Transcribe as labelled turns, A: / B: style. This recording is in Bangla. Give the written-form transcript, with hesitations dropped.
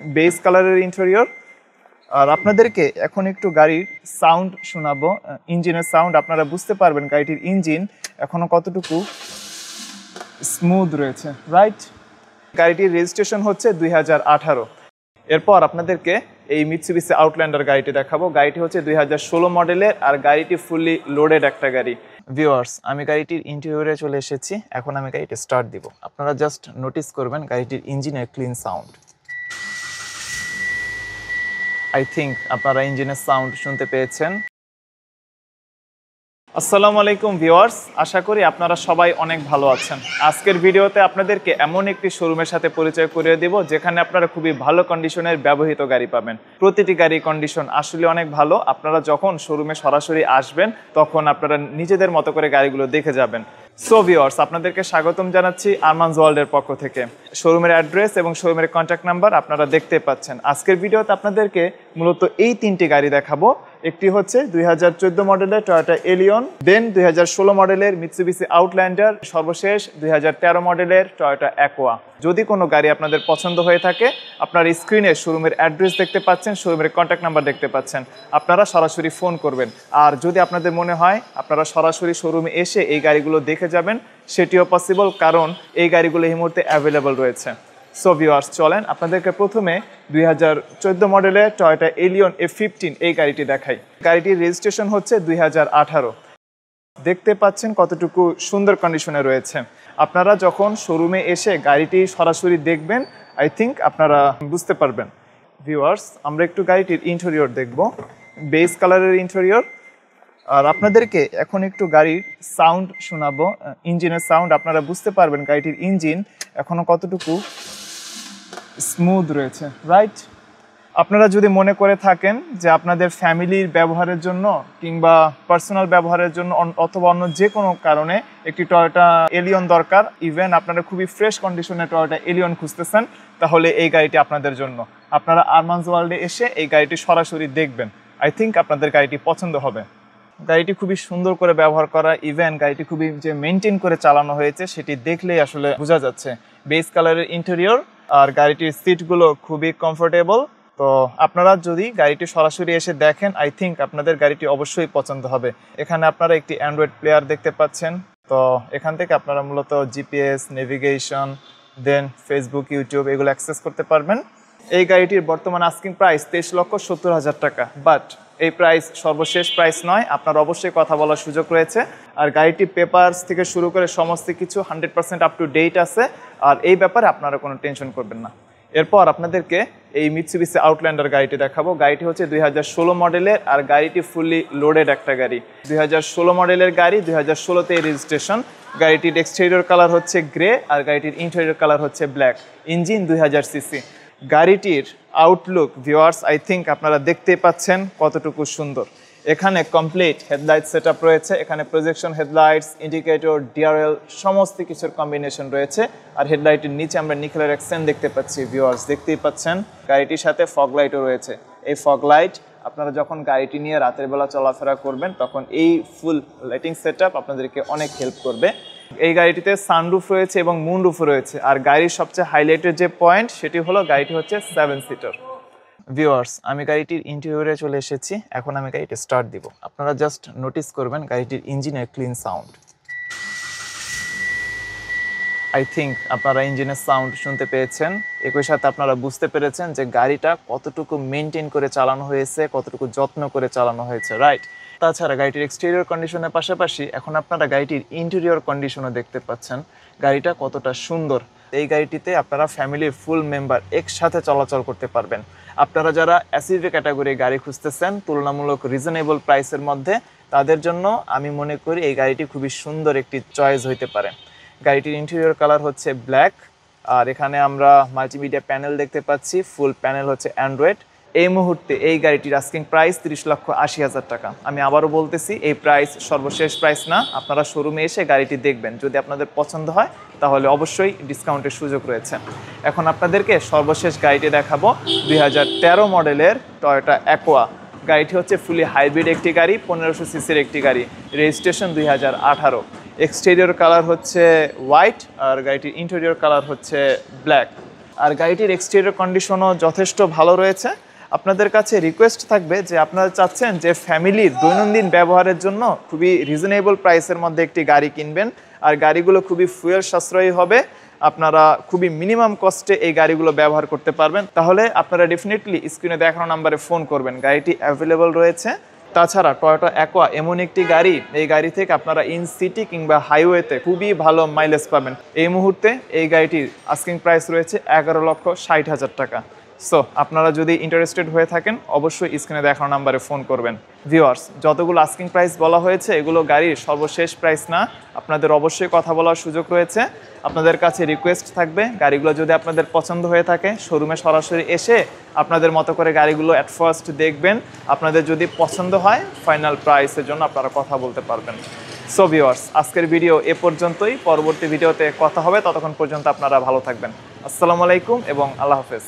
A: বেজ কালারের ইন্টেরিয়র। আর আপনাদেরকে এখন একটু গাড়ির সাউন্ড শোনাবো, ইঞ্জিনের সাউন্ড। আপনারা বুঝতে পারবেন গাড়িটির ইঞ্জিন এখনো কতটুকু স্মুথ রয়েছে, রাইট? গাড়িটির রেজিস্ট্রেশন হচ্ছে 2018। এরপর আপনাদেরকে এই মিৎসুবিশি আউটল্যান্ডার গাড়িটি দেখাবো। গাড়িটি হচ্ছে 2016 মডেলের, আর গাড়িটি ফুললি লোডেড একটা গাড়ি। ভিউয়ার্স, আমি গাড়িটির ইন্টেরিয়রে চলে এসেছি। এখন আমি গাড়িটি স্টার্ট দিব। আপনারা জাস্ট নোটিস করবেন গাড়িটির ইঞ্জিনের ক্লিন সাউন্ড। আই থিঙ্ক আপনারা ইঞ্জিনের সাউন্ড শুনতে পেয়েছেন। আসসালামু আলাইকুম ভিউয়ার্স, আশা করি আপনারা সবাই অনেক ভালো আছেন। আজকের ভিডিওতে আপনাদেরকে এমন একটি শোরুমের সাথে পরিচয় করিয়ে দেব যেখানে আপনারা খুবই ভালো কন্ডিশনের ব্যবহৃত গাড়ি পাবেন। প্রতিটি গাড়ির কন্ডিশন আসলে অনেক ভালো। আপনারা যখন শোরুমে সরাসরি আসবেন তখন আপনারা নিজেদের মতো করে গাড়িগুলো দেখে যাবেন। সো ভিউয়ার্স, আপনাদেরকে স্বাগতম জানাচ্ছি আরমানস ওয়ার্ল্ডের পক্ষ থেকে। শোরুমের অ্যাড্রেস এবং শোরুমের কন্ট্যাক্ট নাম্বার আপনারা দেখতে পাচ্ছেন। আজকের ভিডিওতে আপনাদেরকে মূলত এই তিনটি গাড়ি দেখাবো। একটি হচ্ছে 2014 মডেলের টয়োটা এলিয়ন, দেন 2016 মডেলের মিৎসুবিশি আউটল্যান্ডার, সর্বশেষ 2013 মডেলের টয়োটা অ্যাকোয়া। যদি কোনো গাড়ি আপনাদের পছন্দ হয়ে থাকে, আপনার স্ক্রিনে শোরুমের অ্যাড্রেস দেখতে পাচ্ছেন, শোরুমের কন্ট্যাক্ট নাম্বার দেখতে পাচ্ছেন, আপনারা সরাসরি ফোন করবেন। আর যদি আপনাদের মনে হয় আপনারা সরাসরি শোরুমে এসে এই গাড়িগুলো দেখে যাবেন, সেটিও পসিবল, কারণ এই গাড়িগুলো এই মুহূর্তে অ্যাভেলেবল রয়েছে। সো ভিউয়ার্স, চলেন আপনাদেরকে প্রথমে 2014 মডেলের টয়োটা এলিয়ন F15 এই গাড়িটি দেখাই। গাড়িটির রেজিস্ট্রেশন হচ্ছে 2018। দেখতে পাচ্ছেন কতটুকু সুন্দর কন্ডিশনে রয়েছে। আপনারা যখন শোরুমে এসে গাড়িটি সরাসরি দেখবেন, আই থিঙ্ক আপনারা বুঝতে পারবেন। ভিউয়ার্স, আমরা একটু গাড়িটির ইন্টেরিয়র দেখব। বেজ কালারের ইন্টেরিয়র। আর আপনাদেরকে এখন একটু গাড়ির সাউন্ড শোনাবো, ইঞ্জিনের সাউন্ড। আপনারা বুঝতে পারবেন গাড়িটির ইঞ্জিন এখনো কতটুকু স্মুথ রয়েছে, রাইট? আপনারা যদি মনে করে থাকেন যে আপনাদের ফ্যামিলির ব্যবহারের জন্য কিংবা পার্সোনাল ব্যবহারের জন্য অথবা অন্য যে কোনো কারণে একটি টয়োটা এলিয়ন দরকার, ইভেন আপনারা খুবই ফ্রেশ কন্ডিশনে টয়োটা এলিয়ন খুঁজতেছেন, তাহলে এই গাড়িটি আপনাদের জন্য। আপনারা আরমানস ওয়ার্ল্ডে এসে এই গাড়িটি সরাসরি দেখবেন। আই থিঙ্ক আপনাদের গাড়িটি পছন্দ হবে। গাড়িটি খুবই সুন্দর করে ব্যবহার করা, ইভেন গাড়িটি খুবই যে মেনটেন করে চালানো হয়েছে সেটি দেখলেই আসলে বোঝা যাচ্ছে। বেজ কালারের ইন্টেরিয়র, আর গাড়িটির সিটগুলো খুবই কমফোর্টেবল। তো আপনারা যদি গাড়িটি সরাসরি এসে দেখেন, আই থিঙ্ক আপনাদের গাড়িটি অবশ্যই পছন্দ হবে। এখানে আপনারা একটি অ্যান্ড্রয়েড প্লেয়ার দেখতে পাচ্ছেন। তো এখান থেকে আপনারা মূলত জিপিএস, নেভিগেশন, দেন ফেসবুক, ইউটিউব এগুলো অ্যাক্সেস করতে পারবেন। এই গাড়িটির বর্তমান আস্কিং প্রাইস 23,70,000 টাকা। বাট এই প্রাইস সর্বশেষ প্রাইস নয়, আপনার অবশ্যই কথা বলার সুযোগ রয়েছে। আর গাড়িটির পেপারস থেকে শুরু করে সমস্ত কিছু 100% আপ টু ডেট আছে। আর এই ব্যাপারে আপনারা কোনো টেনশন করবেন না। এরপর আপনাদেরকে এই মিৎসুবিশি আউটল্যান্ডার গাড়িটি দেখাবো। গাড়িটি হচ্ছে 2016 মডেলের, আর গাড়িটি ফুললি লোডেড একটা গাড়ি। 2016 মডেলের গাড়ি, 2016তে রেজিস্ট্রেশন। গাড়িটির এক্সটেরিয়র কালার হচ্ছে গ্রে, আর গাড়িটির ইন্টেরিয়র কালার হচ্ছে ব্ল্যাক। Engine 2000 CC. গাড়িটির আউটলুক ভিউয়ার্স, আই থিঙ্ক আপনারা দেখতে পাচ্ছেন কতটুকু সুন্দর। এখানে কমপ্লিট হেডলাইট সেট আপ রয়েছে। এখানে প্রজেকশন হেডলাইটস, ইন্ডিকেটর, ডিআরএল সমস্ত কিছুর কম্বিনেশন রয়েছে। আর হেডলাইটের নিচে আমরা নিকেলের অ্যাকসেন্ট দেখতে পাচ্ছি। ভিউয়ার্স, দেখতেই পাচ্ছেন গাড়িটির সাথে ফগ লাইটও রয়েছে। এই ফগ লাইট আপনারা যখন গাড়িটি নিয়ে রাতের বেলা চলাফেরা করবেন তখন এই ফুল লাইটিং সেট আপ আপনাদেরকে অনেক হেল্প করবে। এই গাড়িটিতে সানরুফ রয়েছে এবং মুনরুফও রয়েছে। আর গাড়ির সবচেয়ে হাইলাইটের যে পয়েন্ট সেটি হলো গাড়িটি হচ্ছে 7 সিটার। ভিউয়ার্স, আমি গাড়িটির ইন্টেরিয়রে চলে এসেছি। এখন আমি গাড়িটি স্টার্ট দিব। আপনারা জাস্ট নোটিস করবেন গাড়িটির ইঞ্জিনের ক্লিন সাউন্ড। আই থিঙ্ক আপনারা ইঞ্জিনের সাউন্ড শুনতে পেয়েছেন। একই সাথে আপনারা বুঝতে পেরেছেন যে গাড়িটা কতটুকু মেনটেন করে চালানো হয়েছে, কতটুকু যত্ন করে চালানো হয়েছে, রাইট? তাছাড়া গাড়িটির এক্সটেরিয়র কন্ডিশনের পাশাপাশি এখন আপনারা গাড়িটির ইন্টেরিয়র কন্ডিশনও দেখতে পাচ্ছেন গাড়িটা কতটা সুন্দর। এই গাড়িটিতে আপনারা ফ্যামিলির ফুল মেম্বার একসাথে চলাচল করতে পারবেন। আপনারা যারা এসইভি ক্যাটাগরি গাড়ি খুঁজতেছেন তুলনামূলক রিজনেবল প্রাইসের মধ্যে, তাদের জন্য আমি মনে করি এই গাড়িটি খুবই সুন্দর একটি চয়েস হইতে পারে। গাড়িটির ইন্টেরিয়র কালার হচ্ছে ব্ল্যাক, আর এখানে আমরা মাল্টিমিডিয়া প্যানেল দেখতে পাচ্ছি। ফুল প্যানেল হচ্ছে অ্যান্ড্রয়েড। এই মুহূর্তে এই গাড়িটির আস্কিং প্রাইস 30,80,000 টাকা। আমি আবারও বলতেছি, এই প্রাইস সর্বশেষ প্রাইস না। আপনারা শোরুমে এসে গাড়িটি দেখবেন, যদি আপনাদের পছন্দ হয় তাহলে অবশ্যই ডিসকাউন্টের সুযোগ রয়েছে। এখন আপনাদেরকে সর্বশেষ গাড়িটি দেখাবো 2013 মডেলের টয়োটা অ্যাকোয়া। গাড়িটি হচ্ছে ফুলি হাইব্রিড একটি গাড়ি, 1500 সিসির একটি গাড়ি। রেজিস্ট্রেশন 2018। এক্সটেরিয়র কালার হচ্ছে হোয়াইট, আর গাড়িটির ইন্টেরিয়র কালার হচ্ছে ব্ল্যাক। আর গাড়িটির এক্সটেরিয়র কন্ডিশনও যথেষ্ট ভালো রয়েছে। আপনাদের কাছে রিকোয়েস্ট থাকবে যে আপনারা চাচ্ছেন যে ফ্যামিলির দৈনন্দিন ব্যবহারের জন্য খুবই রিজনেবল প্রাইসের মধ্যে একটি গাড়ি কিনবেন, আর গাড়িগুলো খুবই ফুয়েল সাশ্রয়ী হবে, আপনারা খুবই মিনিমাম কস্টে এই গাড়িগুলো ব্যবহার করতে পারবেন, তাহলে আপনারা ডেফিনেটলি স্ক্রিনে দেখানো নাম্বারে ফোন করবেন। গাড়িটি অ্যাভেলেবল রয়েছে। তাছাড়া টয়োটা অ্যাকোয়া এমন একটি গাড়ি, এই গাড়ি থেকে আপনারা ইন সিটি কিংবা হাইওয়েতে খুবই ভালো মাইলেজ পাবেন। এই মুহূর্তে এই গাড়িটির আস্কিং প্রাইস রয়েছে 11,60,000 টাকা। সো আপনারা যদি ইন্টারেস্টেড হয়ে থাকেন অবশ্যই স্ক্রিনে দেখানো নাম্বারে ফোন করবেন। ভিউয়ার্স, যতগুলো আস্কিং প্রাইস বলা হয়েছে এগুলো গাড়ির সর্বশেষ প্রাইস না, আপনাদের অবশ্যই কথা বলার সুযোগ রয়েছে। আপনাদের কাছে রিকোয়েস্ট থাকবে গাড়িগুলো যদি আপনাদের পছন্দ হয়ে থাকে শোরুমে সরাসরি এসে আপনাদের মতো করে গাড়িগুলো অ্যাট ফার্স্ট দেখবেন। আপনাদের যদি পছন্দ হয় ফাইনাল প্রাইসের জন্য আপনারা কথা বলতে পারবেন। সো ভিউয়ার্স, আজকের ভিডিও এ পর্যন্তই। পরবর্তী ভিডিওতে কথা হবে, ততক্ষণ পর্যন্ত আপনারা ভালো থাকবেন। আসসালামু আলাইকুম এবং আল্লাহ হাফেজ।